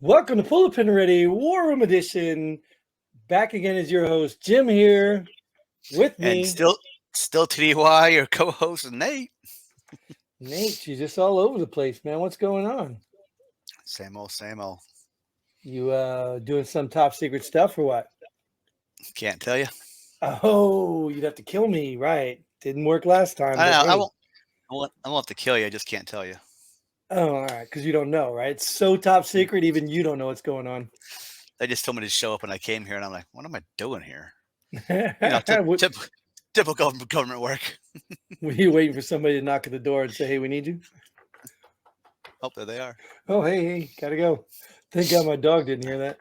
Welcome to Pull the Pin Ready War Room Edition. Back again as your host, Jim here with And me. still TDY, your co-host Nate. Nate, you're just all over the place, man. What's going on? Same old, same old. You doing some top secret stuff or what? Can't tell you. Oh, you'd have to kill me, right? Didn't work last time, I but I hey. won't. I won't have to kill you. I just can't tell you. Oh, all right, because you don't know, right? It's so top secret, even you don't know what's going on. They just told me to show up when I came here, and I'm like, what am I doing here? What, Typical government work. were you waiting for somebody to knock at the door and say, "Hey, we need you"? Oh, there they are. Oh, hey, gotta go. Thank God my dog didn't hear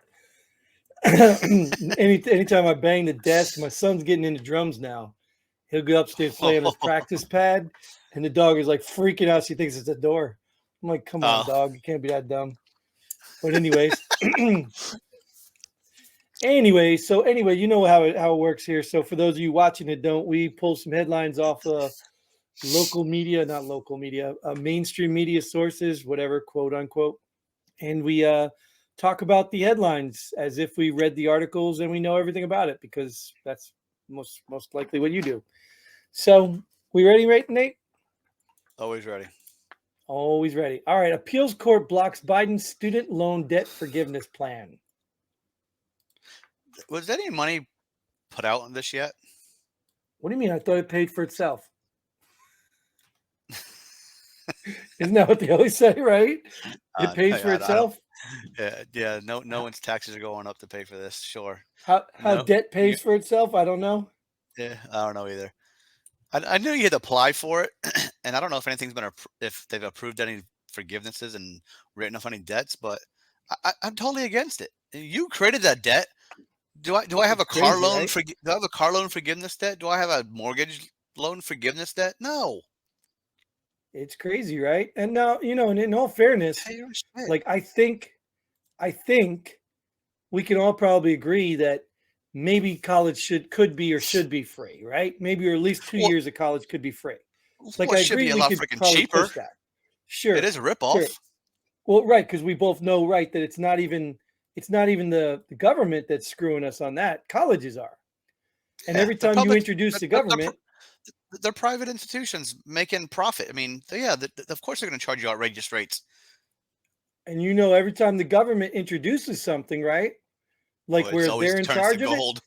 that. Anytime I bang the desk, my son's getting into drums now. He'll go upstairs play on his practice pad, and the dog is like freaking out. She thinks it's a door. I'm like, come on, Oh, dog, you can't be that dumb. But anyways, anyway, you know how it works here. So for those of you watching it, don't we pull some headlines off local media, not local media, mainstream media sources, whatever, quote unquote, and we talk about the headlines as if we read the articles and we know everything about it because that's most likely what you do. So we ready, right, Nate? always ready. Always ready. All right. Appeals court blocks Biden's student loan debt forgiveness plan. Was any money put out on this yet? What do you mean? I thought it paid for itself. Isn't that what they always say, right? It pays for I don't. itself. Yeah. No one's taxes are going up to pay for this. Sure. How No. debt pays for itself? I don't know. Yeah. I don't know either. I knew you had to apply for it, and I don't know if anything's been if they've approved any forgivenesses and written off any debts, but I'm totally against it. You created that debt. Do I have It's a car crazy, loan right? for do I have a car loan forgiveness debt? Do I have a mortgage loan forgiveness debt? No. It's crazy, right? And now, and in all fairness, Pay your shit. like I think we can all probably agree that maybe college could be or should be free, right? Maybe or at least two Well, years of college could be free. Like well, I it should agree be a we lot could freaking probably cheaper. push that. It Sure. is a Sure. ripoff. Well, right, because we both know, right, that it's not even the government that's screwing us on that. Colleges are. And Yeah, every time you introduce they're, the they're, government, they're private institutions making profit. I mean, yeah, of course they're going to charge you outrageous rates. and every time the government introduces something, right? Oh, Like it's where always they're in turns to charge of it, gold.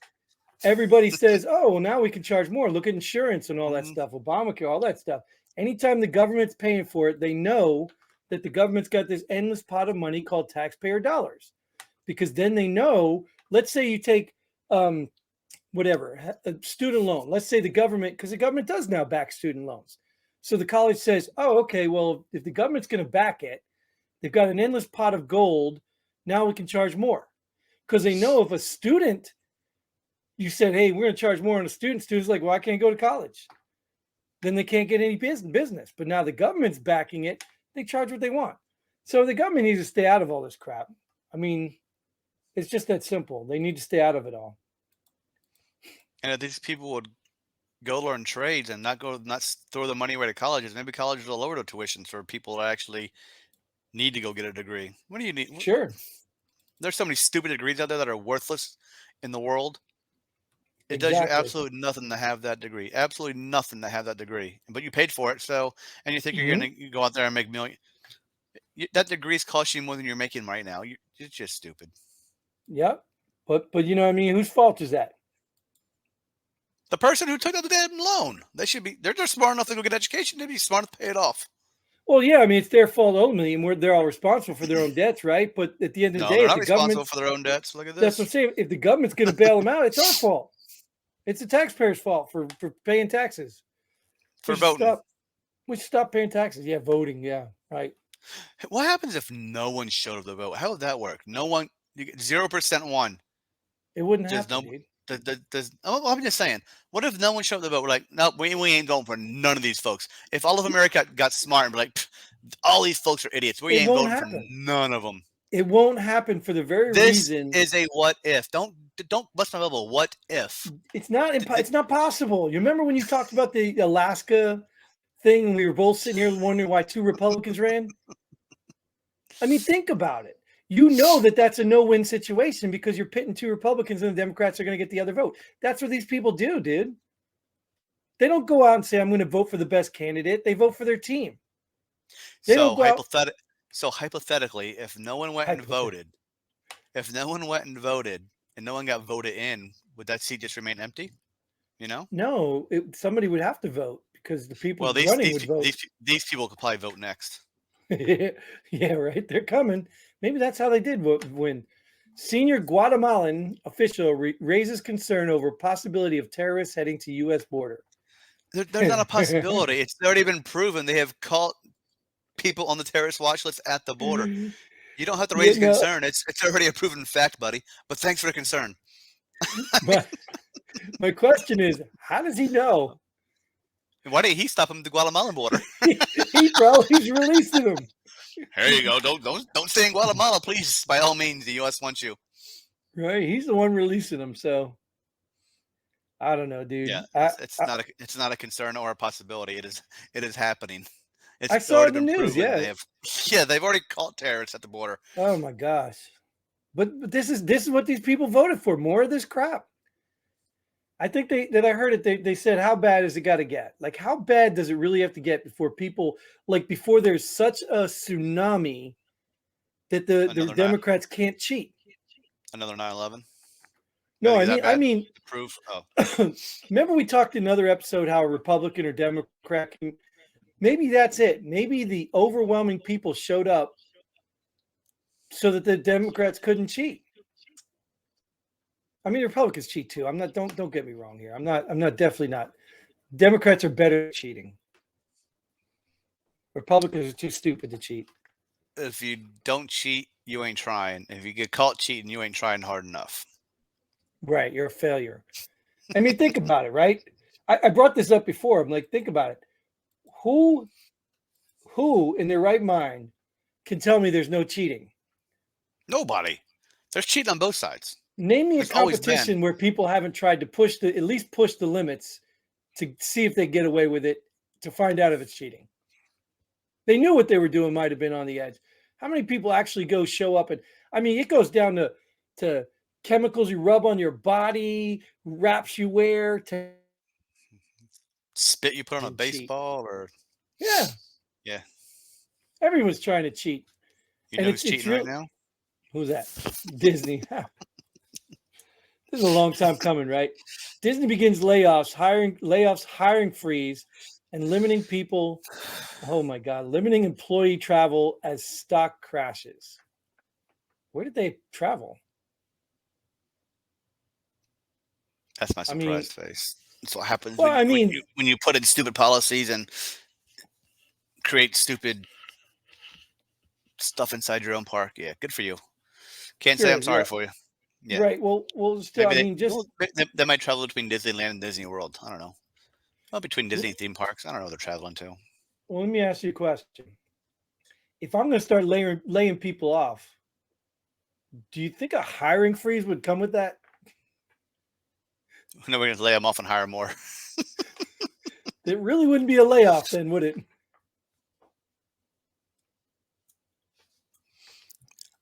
everybody says, "Oh, well, now we can charge more. Look at insurance and all that Mhm. stuff, Obamacare, all that stuff." Anytime the government's paying for it, they know that the government's got this endless pot of money called taxpayer dollars. Because then they know, let's say you take um, whatever, a student loan. Let's say the government, because the government does now back student loans. So the college says, "Oh, okay, well, if the government's going to back it, they've got an endless pot of gold. Now we can charge more." Because they know if a student, you said, "Hey, we're going to charge more on a student," students like, "Well, I can't go to college." Then they can't get any business. But now the government's backing it. They charge what they want. So the government needs to stay out of all this crap. I mean, it's just that simple. They need to stay out of it all. And if these people would go learn trades and not throw the money away to colleges, maybe colleges will lower the tuitions for people that actually need to go get a degree. What do you need? Sure. There's so many stupid degrees out there that are worthless in the world. It does you Exactly. absolutely nothing to have that degree. Absolutely nothing to have that degree. But you paid for it, so and you think you're Hmm. going to go out there and make million. That degree's cost you more than you're making right now. You're just stupid. Yep. But you know what I mean? Whose fault is that? The person who took out the damn loan, they're smart enough to go get education. They'd be smart enough to pay it off. Well, yeah, I mean it's their fault ultimately, and they're all responsible for their own dets, right? But at the end of the No, day, they're if not the responsible government's for their own debts. Look at that's what I'm this. saying. If the government's going to bail them out, it's our fault. It's the taxpayers' fault for paying taxes. We For should voting. stop. We should stop paying taxes. Yeah, voting. Yeah, right. What happens if no one showed up to vote? How would that work? No one, you get 0% won. It wouldn't There's happen, no, dude. I'm just saying, what if no one showed up to vote? We're like, no, we ain't voting for none of these folks. If all of America got smart and be like, all these folks are idiots, we It ain't won't voting for happen. none of them. It won't happen for the very This reason is a what if. Don't bust my bubble. What if? it's not possible. You remember when you talked about the Alaska thing and we were both sitting here wondering why two Republicans ran? I mean, think about it. You know that that's a no-win situation because you're pitting two Republicans and the Democrats are going to get the other vote. That's what these people do, dude. They don't go out and say, I'm going to vote for the best candidate. They vote for their team. They don't So go out. hypothetically, if no one went and voted, and no one got voted in, would that seat just remain empty? You know? No, somebody would have to vote because the people Well, running would vote. these people could probably vote next. Yeah, right. They're coming. Maybe that's how they did win. Senior Guatemalan official raises concern over possibility of terrorists heading to U.S. border. There's not a possibility. It's already been proven. They have caught people on the terrorist watch list at the border. You don't have to raise a concern. It's already a proven fact, buddy. But thanks for the concern. My question is, how does he know? Why didn't he stop him at the Guatemalan border? He's releasing them. Here you go. Don't stay in Guatemala, please. By all means, the U.S. wants you. Right, he's the one releasing them. So I don't know, dude. Yeah, it's not a concern or a possibility. It is happening. I saw it in the news. Proven. They've already caught terrorists at the border. Oh my gosh! But this is what these people voted for. More of this crap. I think I heard it. They said, how bad has it got to get? Like, how bad does it really have to get before people, like, before there's such a tsunami that the Democrats can't cheat? Another 9/11? No, I mean, proof. Oh. Remember we talked in another episode how a Republican or Democrat can, maybe that's it. Maybe the overwhelming people showed up so that the Democrats couldn't cheat. I mean, Republicans cheat too. I'm not. Don't get me wrong here. I'm not. Definitely not. Democrats are better at cheating. Republicans are too stupid to cheat. If you don't cheat, you ain't trying. If you get caught cheating, you ain't trying hard enough. Right, you're a failure. I mean, think about it. Right, I brought this up before. I'm like, think about it. Who in their right mind can tell me there's no cheating? Nobody. There's cheating on both sides. Name me a competition where people haven't tried to at least push the limits to see if they get away with it, to find out if it's cheating. They knew what they were doing might have been on the edge. How many people actually show up and, I mean, it goes down to chemicals you rub on your body, wraps you wear, to spit you put on a baseball or yeah. Everyone's trying to cheat. You know who's cheating right now? Who's that? Disney. This is a long time coming, right? Disney begins hiring freeze, and limiting people. Oh my God, limiting employee travel as stock crashes. Where did they travel? That's my surprised face. That's what happens when you put in stupid policies and create stupid stuff inside your own park. Yeah, good for you. Can't say I'm sorry for you. Yeah. Right. Well, still, they might travel between Disneyland and Disney World. I don't know. Well, between Disney theme parks, I don't know where they're traveling to. Well, let me ask you a question. If I'm going to start laying people off, do you think a hiring freeze would come with that? No, we're going to lay them off and hire more. It really wouldn't be a layoff then, would it?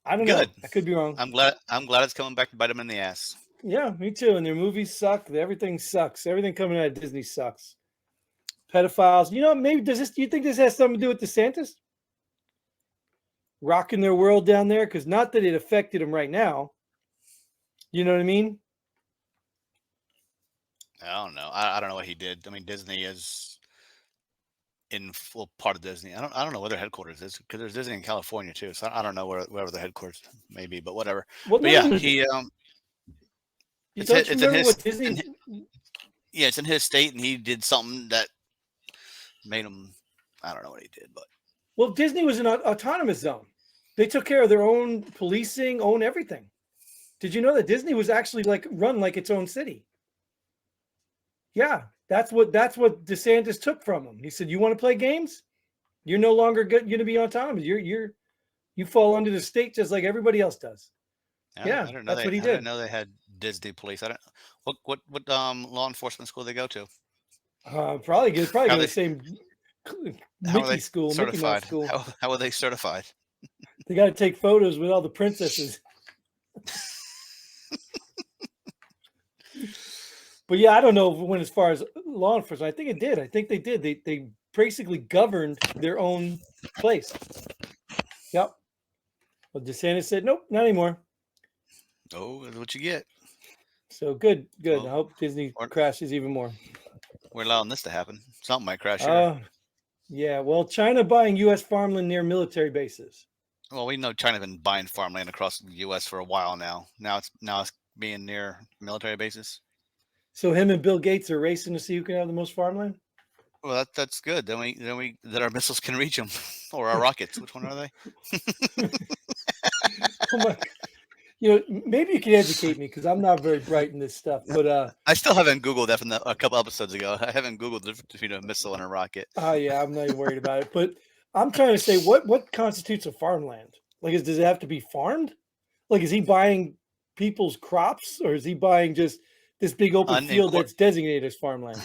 I don't know. I could be wrong. I'm glad it's coming back to bite them in the ass. Yeah, me too. And their movies suck. Everything sucks. Everything coming out of Disney sucks. Pedophiles. You know, maybe do you think this has something to do with DeSantis? Rocking their world down there? Because not that it affected them right now. You know what I mean? I don't know. I don't know what he did. I mean, Disney is in full part of Disney. I don't know where their headquarters is, because there's Disney in California too. So I don't know wherever the headquarters may be, but whatever. But yeah, he it's in his state, and he did something that made him. I don't know what he did, but well, Disney was an autonomous zone. They took care of their own policing, own everything. Did you know that Disney was actually run like its own city? Yeah, that's what DeSantis took from him. He said, "You want to play games? You're no longer going to be autonomous. You fall under the state just like everybody else does." Yeah, that's what he did. I didn't know they had Disney police. I don't. What law enforcement school they go to? Probably the same Mickey school. Certified? Mickey Mouse school. How are they certified? They got to take photos with all the princesses. But yeah, I don't know if it went as far as law enforcement. I think it did. I think they did. They basically governed their own place. Yep. Well, DeSantis said, nope, not anymore. Oh, that's what you get. So good. I Well, hope Disney crashes even more. we're allowing this to happen. Something might crash here. Yeah. Well, China buying U.S. farmland near military bases. Well, we know China's been buying farmland across the U.S. for a while now. Now it's being near military bases. So him and Bill Gates are racing to see who can have the most farmland. Well, that's good. Then our missiles can reach them, or our rockets. Which one are they? Oh my! Maybe you can educate me because I'm not very bright in this stuff. But I still haven't Googled that from a couple episodes ago. I haven't Googled the difference between a missile and a rocket. Oh yeah, I'm not even worried about it. But I'm trying to say, what constitutes a farmland? Like, does it have to be farmed? Like, is he buying people's crops, or is he buying just this big open field that's designated as farmland?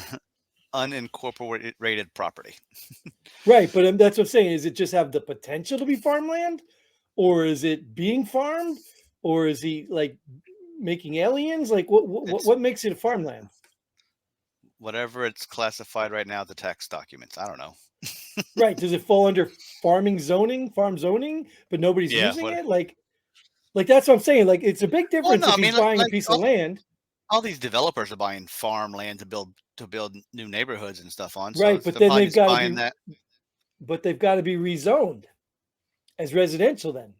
Unincorporated property. Right, but that's what I'm saying. Is it just have the potential to be farmland, or is it being farmed, or is he like making aliens? Like, what makes it a farmland? Whatever it's classified right now, the tax documents. I don't know. Right? Does it fall under farm zoning, but nobody's using it? Like that's what I'm saying. Like, it's a big difference if he's buying a piece of land. All these developers are buying farmland to build new neighborhoods and stuff on. Right, so but then they've got to buying be, that. but they've got to be rezoned as residential then.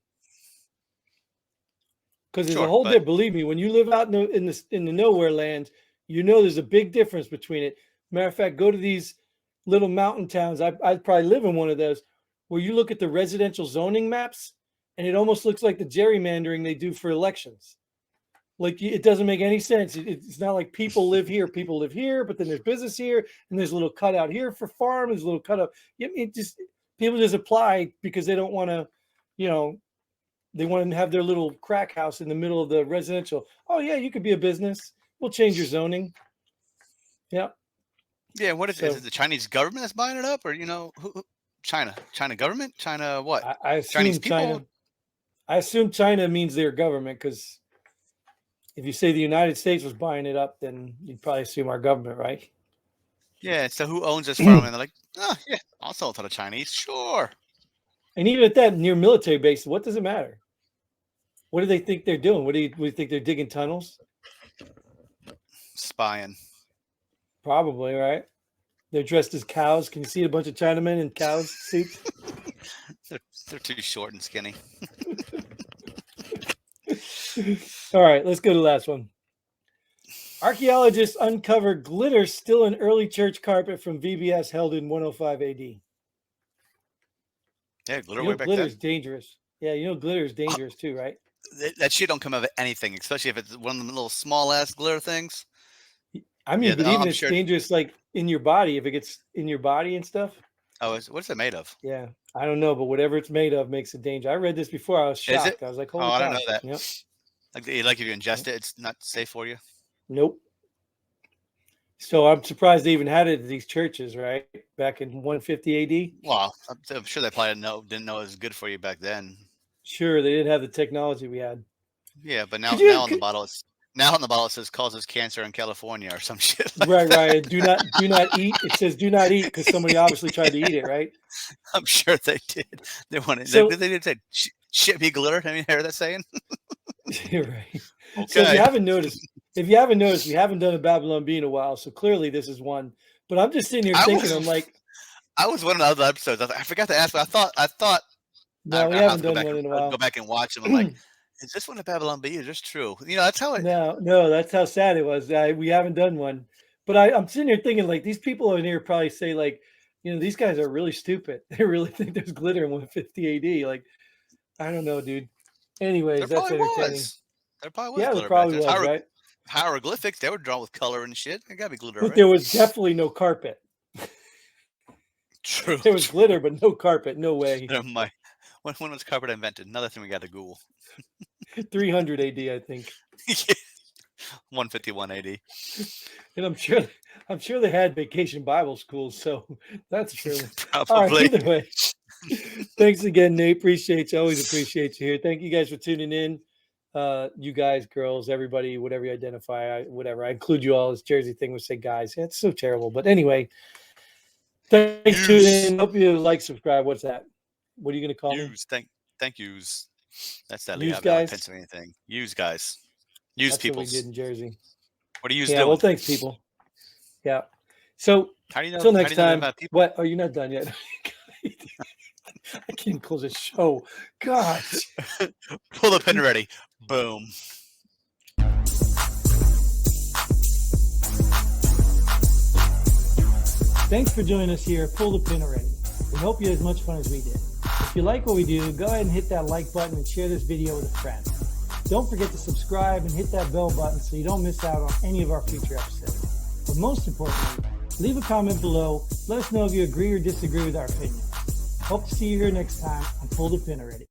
Because there's a whole difference. Believe me, when you live out in the nowhere land, there's a big difference between it. Matter of fact, go to these little mountain towns. I'd probably live in one of those where you look at the residential zoning maps, and it almost looks like the gerrymandering they do for elections. Like, it doesn't make any sense. It's not like people live here, but then there's business here, and there's a little cutout here for farm. There's a little cutout. People just apply because they don't want to, they want to have their little crack house in the middle of the residential. Oh yeah, you could be a business. We'll change your zoning. Yeah. Yeah. What is it? The Chinese government that's buying it up, or who? China government? China what? I assume Chinese people. China. I assume China means their government, because if you say the United States was buying it up, then you'd probably assume our government, right? Yeah. So who owns this farm? And they're like, oh yeah, I'll sell it to the Chinese. Sure. And even at that, near military bases, what does it matter? What do they think they're doing? What do you think they're digging tunnels? Spying. Probably, right? They're dressed as cows. Can you see a bunch of Chinamen in cows suits? They're too short and skinny. All right, let's go to the last one. Archaeologists uncover glitter still in early church carpet from VBS held in 105 AD. Yeah, glitter way back then. Glitter's dangerous. Yeah, glitter is dangerous too, right? That shit don't come out of anything, especially if it's one of the little small ass glitter things. I mean, but even it's dangerous, like in your body, if it gets in your body and stuff. Oh, what's it made of? Yeah, I don't know, but whatever it's made of makes it dangerous. I read this before. I was shocked. I was like, holy cow. I don't know that. Yep. Like if you ingest it, it's not safe for you? Nope. So I'm surprised they even had it at these churches, right? Back in 150 AD. Well, I'm sure they probably didn't know it was good for you back then. Sure, they didn't have the technology we had. Yeah, but now on the bottle it says causes cancer in California or some shit. Right. Do not eat. It says do not eat because somebody obviously tried to eat it, right? I'm sure they did. They wanted. So, they did say shit me glitter. I mean, hear that saying? You're right. Okay. So if you haven't noticed, we haven't done a Babylon Bee in a while. So clearly this is one. But I'm just sitting here thinking, I was one of the other episodes. I forgot to ask, but I thought. No, we haven't done one in a while. Go back and watch them. I'm like, is this one a Babylon Bee? Is this true? That's how it. No, that's how sad it was. We haven't done one. But I'm sitting here thinking, like, these people in here probably say, like, these guys are really stupid. They really think there's glitter in 150 AD. Like, I don't know, dude. Anyways, that's entertaining. There probably was. Yeah, glitter there probably was, right? Hieroglyphics, they were drawn with color and shit. There gotta be glitter. But there was definitely no carpet. True. There was glitter, but no carpet. No way. When was carpet invented? Another thing we got to Google. 300 AD, I think. Yeah. 151 AD. And I'm sure they had vacation Bible schools, so that's true. Probably. All right, either way. Thanks again, Nate. Appreciate you. Always appreciate you here. Thank you guys for tuning in. You guys, girls, everybody, whatever you identify, whatever. I include you all. This Jersey thing would say guys. Yeah, it's so terrible. But anyway, thanks for tuning in. Hope you like, subscribe. What's that? What are you going to call me? Thank yous. That's that Use Lehigh Valley, guys? Pennsylvania thing. Use guys. Use That's what we peoples. did in Jersey. What are you Yeah, doing? well, thanks, people. Yeah. So, How do you know? until next how do you know time. about people? What? Oh, you're not done yet. I can't close the show. Gosh. Pull the pin ready. Boom. Thanks for joining us here at Pull the Pin Already. We hope you had as much fun as we did. If you like what we do, go ahead and hit that like button and share this video with a friend. Don't forget to subscribe and hit that bell button so you don't miss out on any of our future episodes. But most importantly, leave a comment below. Let us know if you agree or disagree with our opinion. Hope to see you here next time on Pull the Pin Already.